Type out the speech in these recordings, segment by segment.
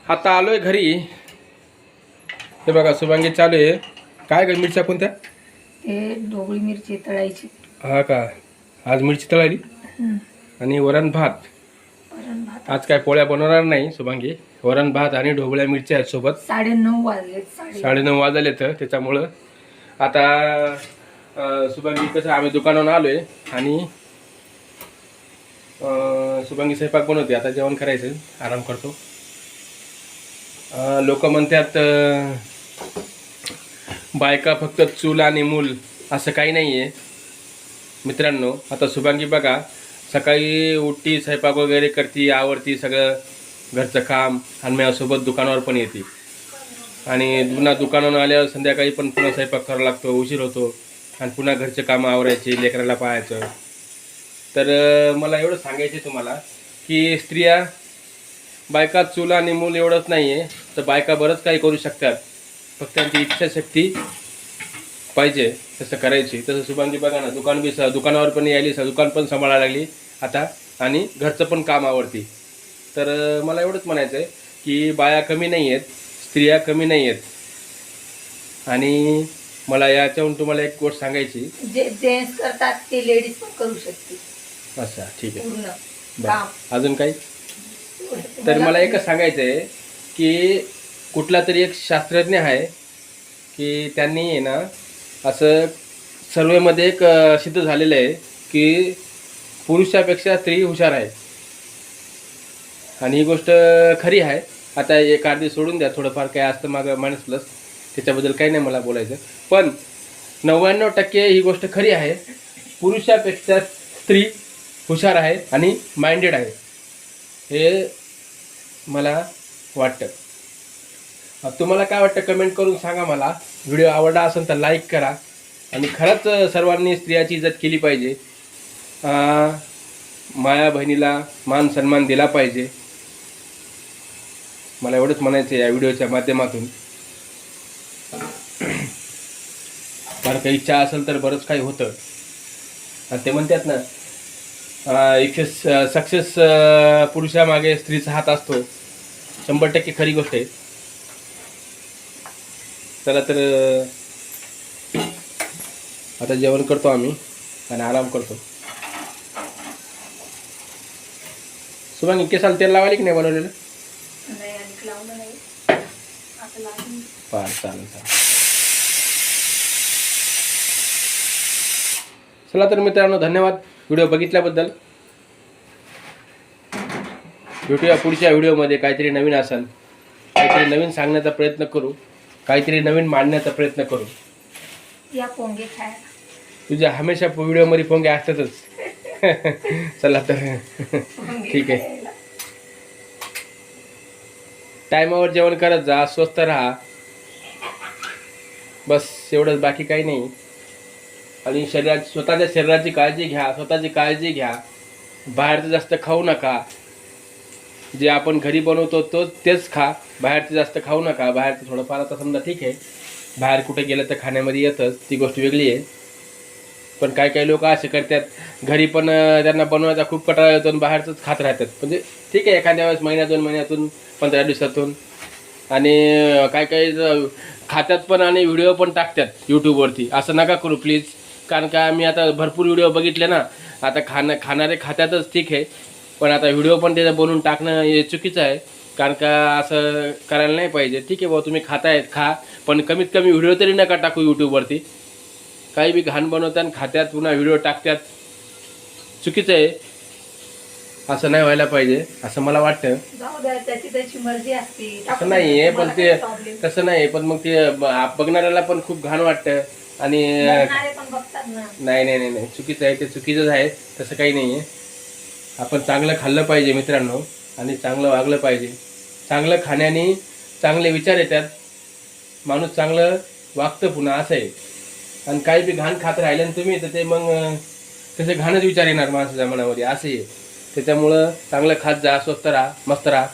आता आलोय घरी। हे बघा शुभांगी चालू आहे। काय ग मिरच्या कोणत्या? ते ढोबळी मिरची तळायची। हा का, आज मिरची तळाली आणि वरण भात। वरण भात आज काय पोळ्या बनवणार नाही शुभांगी, वरण भात आणि ढोबळ्या मिरच्या आहेत सोबत। 9:30 वाजले। 9:30 वाजले तर त्याच्यामुळं आता शुभांगी कसं आम्ही दुकानावर आलोय आणि शुभांगी स्वयंपाक बनवते। आता जेवण करायचं, आराम करतो। लोक म्हणतात बायका फक्त चूल आणि मूल, असं काही नाही आहे मित्रांनो। आता शुभांगी बघा, सकाळी उठती, स्वयंपाक वगैरे करते, आवडती सगळं घरचं काम आणि माझ्यासोबत दुकानावर पण येते। आणि पुन्हा दुकानावर आल्यावर संध्याकाळी पण पुन्हा स्वयंपाक करावा लागतो, उशीर होतो आणि पुन्हा घरचे कामं आवरायचे, लेकराला पाहायचं। तर मला एवढं सांगायचं आहे तुम्हाला की स्त्रिया, बायका चूल आणि मूल एवढंच नाही आहे, तर बायका बरंच काही करू शकतात, फक्त त्यांची इच्छाशक्ती पाहिजे तसं करायची। तसं शुभांगी बघा ना, दुकानावर पण यायली, दुकान पण सांभाळायला लागली आता आणि घरचं पण काम आवडती। तर मला एवढंच म्हणायचं आहे की बाया कमी नाही आहेत, स्त्रिया कमी नाही आहेत। आणि मला याच्याहून तुम्हाला एक गोष्ट सांगायची, जे जेंट्स करतात ते लेडीज पण करू शकते। अच्छा ठीक आहे, पूर्ण बरं काम। अजून काही? तर मला एकच सांगायचं आहे की कुठला तरी एक शास्त्रज्ञ आहे की त्यांनी आहे ना, असं सर्वेमध्ये एक सिद्ध झालेलं आहे की पुरुषापेक्षा स्त्री हुशार आहे। आणि ही गोष्ट खरी आहे। आता एक अर्धी सोडून द्या, थोडंफार काय असतं मागं मायनस प्लस, त्याच्याबद्दल काही नाही मला बोलायचं, पण 99% ही गोष्ट खरी आहे। पुरुषापेक्षा स्त्री हुशार आहे आणि माइंडेड आहे, हे मला वाटतं। तुम्हाला काय वाटतं कमेंट करून सांगा मला। व्हिडिओ आवडला असेल तर लाईक करा आणि खरंच सर्वांनी स्त्रियाची इज्जत केली पाहिजे, माया बहिणीला मान सन्मान दिला पाहिजे। मला एवढंच म्हणायचं या व्हिडिओच्या माध्यमातून। कारण काही इच्छा असेल तर बरंच काही होतं, आणि ते म्हणतात ना, सक्सेस पुरुषामागे स्त्रीचा हात असतो, 100% खरी गोष्ट आहे। चला तर आता जेवण करतो आम्ही आणि आराम करतो। शुभांगी केसाला तेल लावायला की नाही बनवलेलं? नाही, आणि लावलं नाही आता लागेल। चालेल। चला तर मित्रांनो, धन्यवाद व्हिडिओ बघितल्याबद्दल। भेटूया पुढच्या व्हिडिओमध्ये। काहीतरी नवीन असेल, काहीतरी नवीन सांगण्याचा प्रयत्न करू, काहीतरी नवीन मांडण्याचा प्रयत्न करू। या पोंगे खायला तुझ्या हमेशा व्हिडिओमध्ये पोंगे असतातच। चला तर ठीक आहे, टायमावर जेवण करत जा, स्वस्थ राहा, बस एवढंच, बाकी काही नाही। आणि स्वतःच्या शरीराची काळजी घ्या, स्वतःची काळजी घ्या। बाहेरचं जास्त खाऊ नका, जे आपण घरी बनवतो तेच खा, बाहेरचं जास्त खाऊ नका। बाहेरचं थोडंफार आता समजा ठीक आहे, बाहेर कुठे गेलं तर खाण्यामध्ये येतच, ती गोष्ट वेगळी आहे। पण काही लोक असे करतात, घरी पण त्यांना बनवायचा खूप कंटाळा येतो आणि बाहेरचंच खात राहतात। म्हणजे ठीक आहे, एखाद्या वेळेस महिन्यात 2 महिन्यातून 15 दिवसातून, आणि काही खातात पण आणि व्हिडिओ पण टाकतात यूट्यूबवरती। असं नका करू प्लीज, कारण का मी आता भरपूर व्हिडिओ बघितले ना। आता खाणारे खात्यातच ठीक आहे, पण आता व्हिडिओ पण त्याचं बनवून टाकणं हे चुकीचं आहे, कारण का असं करायला नाही पाहिजे। ठीक आहे बाबा, तुम्ही खातायत खा, पण कमीत कमी व्हिडिओ तरी नका टाकू यूट्यूबवरती। काही बी घाण बनवतात, खात्यात, पुन्हा व्हिडिओ टाकतात, चुकीचं आहे। असं नाही व्हायला पाहिजे, असं मला वाटतं। जाऊ द्या, त्याची मर्जी असते। असं नाही आहे, पण ते तसं नाही, पण मग ते बघणाऱ्याला पण खूप घाण वाटतं आणि पण बघतात ना। नाही, चुकीचं आहे, ते चुकीचंच आहे, तसं काही नाही आहे। आपण चांगलं खाल्लं पाहिजे मित्रांनो, आणि चांगलं वागलं पाहिजे। चांगलं खाण्याने चांगले विचार येतात, माणूस चांगलं वागतं पुन्हा, असं आहे। आणि काही बी घाण खात राहिलं ना तुम्ही, तर ते मग तसे घाणच विचार येणार माणसाच्या मनामध्ये, असं आहे। त्याच्यामुळं चांगलं खात जा, स्वस्थ राहा, मस्त राहा।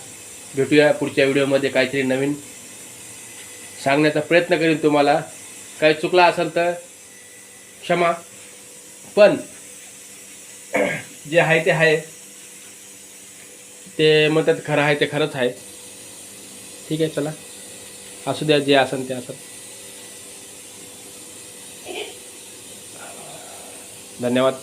भेटूया पुढच्या व्हिडिओमध्ये, काहीतरी नवीन सांगण्याचा प्रयत्न करेन तुम्हाला। काही चुकला असेल तर क्षमा, पण जे आहे ते आहे, ते म्हणतात खरं आहे ते खरंच आहे। ठीक आहे, चला असू द्या, जे असन ते असन. धन्यवाद.